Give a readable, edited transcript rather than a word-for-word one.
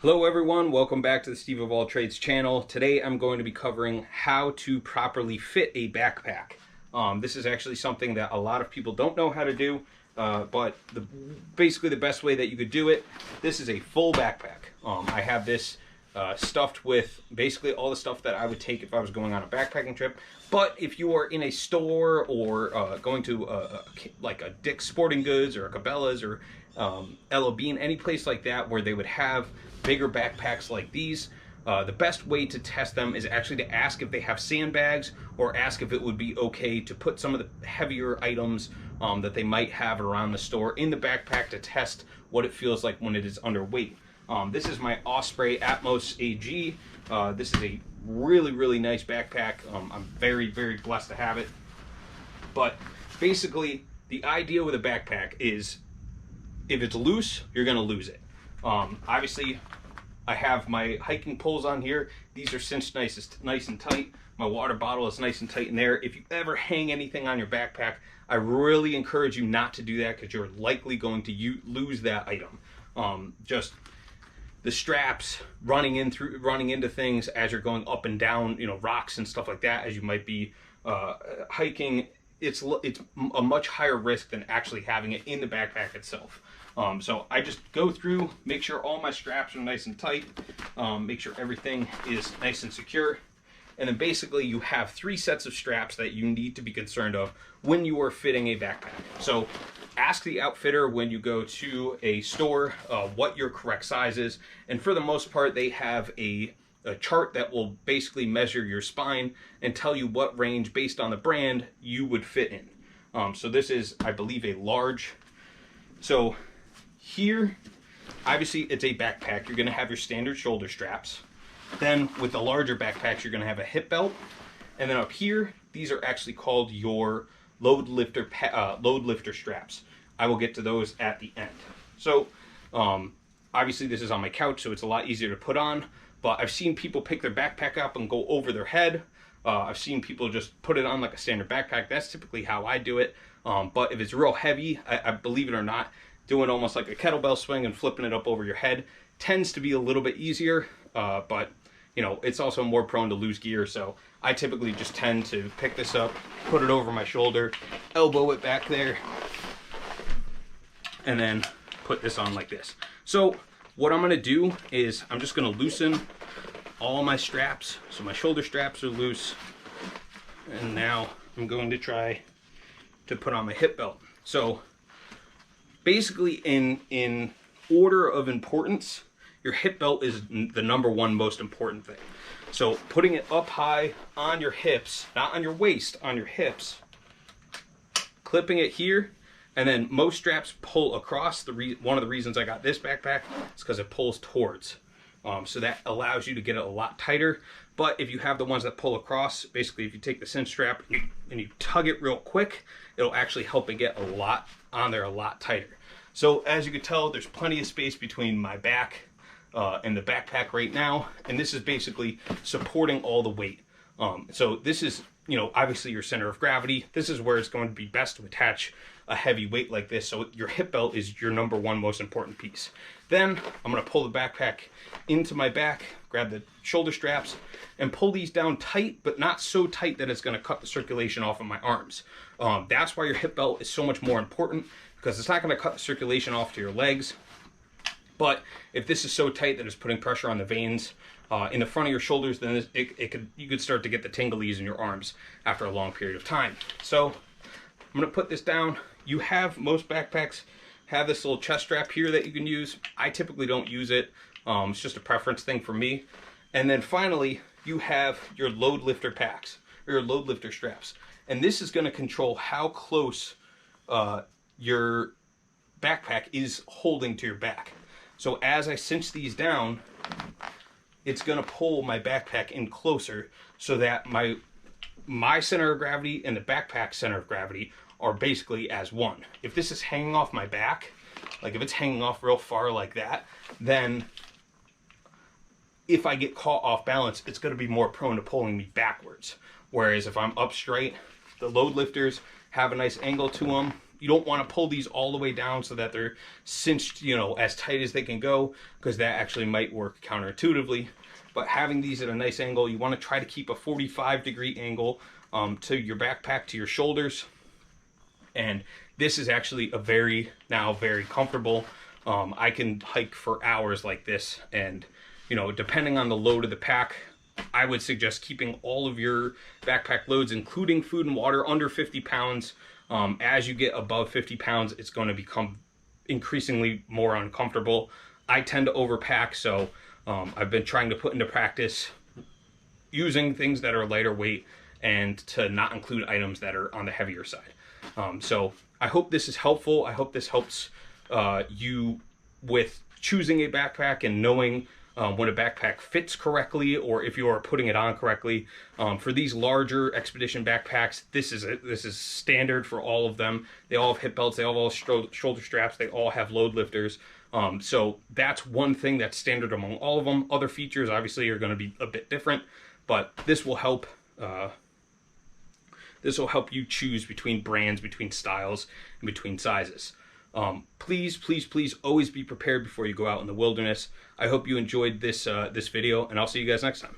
Hello everyone, welcome back to the Steve of All Trades channel. Today I'm going to be covering how to properly fit a backpack. This is actually something that a lot of people don't know how to do, but basically the best way that you could do it, this is a full backpack. I have this stuffed with basically all the stuff that I would take if I was going on a backpacking trip. But if you are in a store or going to like a Dick's Sporting Goods or a Cabela's or Ella Bean, any place like that where they would have bigger backpacks like these, the best way to test them is actually to ask if they have sandbags, or ask if it would be okay to put some of the heavier items that they might have around the store in the backpack to test what it feels like when it is underweight. This is my Osprey Atmos AG. This is a really nice backpack. I'm very blessed to have it. But basically, the idea with a backpack is if it's loose, you're going to lose it. Obviously, I have my hiking poles on here. These are cinched nice and tight. My water bottle is nice and tight in there. If you ever hang anything on your backpack, I really encourage you not to do that because you're likely going to lose that item. Just the straps running into things as you're going up and down, rocks and stuff like that, as you might be hiking. It's a much higher risk than actually having it in the backpack itself. So I just go through, make sure all my straps are nice and tight, make sure everything is nice and secure. And then basically you have 3 sets of straps that you need to be concerned of when you are fitting a backpack. So ask the outfitter when you go to a store what your correct size is. And for the most part, they have a chart that will basically measure your spine and tell you what range based on the brand you would fit in. So this is, I believe, a large. So here, obviously it's a backpack. You're going to have your standard shoulder straps. Then with the larger backpacks, you're going to have a hip belt. And then up here, these are actually called your load lifter straps. I will get to those at the end. So obviously this is on my couch, so it's a lot easier to put on. But I've seen people pick their backpack up and go over their head. I've seen people just put it on like a standard backpack. That's typically how I do it. But if it's real heavy, I believe it or not, doing almost like a kettlebell swing and flipping it up over your head tends to be a little bit easier. But it's also more prone to lose gear. So I typically just tend to pick this up, put it over my shoulder, elbow it back there, and then put this on like this. So what I'm going to do is I'm just going to loosen all my straps. So my shoulder straps are loose. And now I'm going to try to put on my hip belt. So basically in order of importance, your hip belt is the #1 most important thing. So putting it up high on your hips, not on your waist, on your hips, clipping it here. And then most straps pull across. One of the reasons I got this backpack is because it pulls towards. So that allows you to get it a lot tighter. But if you have the ones that pull across, basically if you take the cinch strap and you tug it real quick, it'll actually help it get a lot on there, a lot tighter. So as you can tell, there's plenty of space between my back and the backpack right now. And this is basically supporting all the weight. So this is, obviously your center of gravity. This is where it's going to be best to attach a heavy weight like this. So your hip belt is your #1 most important piece. Then I'm going to pull the backpack into my back, grab the shoulder straps, and pull these down tight, but not so tight that it's going to cut the circulation off of my arms. That's why your hip belt is so much more important, because it's not going to cut the circulation off to your legs. But if this is so tight that it's putting pressure on the veins in the front of your shoulders, then you could start to get the tinglies in your arms after a long period of time. So I'm going to put this down. Most backpacks have this little chest strap here that you can use. I typically don't use it. It's just a preference thing for me. And then finally, you have your load lifter packs, or your load lifter straps. And this is going to control how close your backpack is holding to your back. So as I cinch these down, it's going to pull my backpack in closer so that my center of gravity and the backpack center of gravity are basically as one. If this is hanging off my back, like if it's hanging off real far like that, then if I get caught off balance, it's going to be more prone to pulling me backwards. Whereas if I'm up straight, the load lifters have a nice angle to them. You don't want to pull these all the way down so that they're cinched, you know, as tight as they can go, because that actually might work counterintuitively. But having these at a nice angle, you want to try to keep a 45-degree angle to your backpack, to your shoulders. And this is actually a very comfortable. I can hike for hours like this, and you know, depending on the load of the pack, I would suggest keeping all of your backpack loads, including food and water, under 50 pounds. As you get above 50 pounds, it's going to become increasingly more uncomfortable. I tend to overpack, so I've been trying to put into practice using things that are lighter weight and to not include items that are on the heavier side. So I hope this is helpful. I hope this helps you with choosing a backpack and knowing when a backpack fits correctly, or if you are putting it on correctly. For these larger expedition backpacks, this is standard for all of them. They all have hip belts, they all have shoulder straps, they all have load lifters. So that's one thing that's standard among all of them. Other features obviously are going to be a bit different, but this will help. This will help you choose between brands, between styles, and between sizes. Please always be prepared before you go out in the wilderness. I hope you enjoyed this video, and I'll see you guys next time.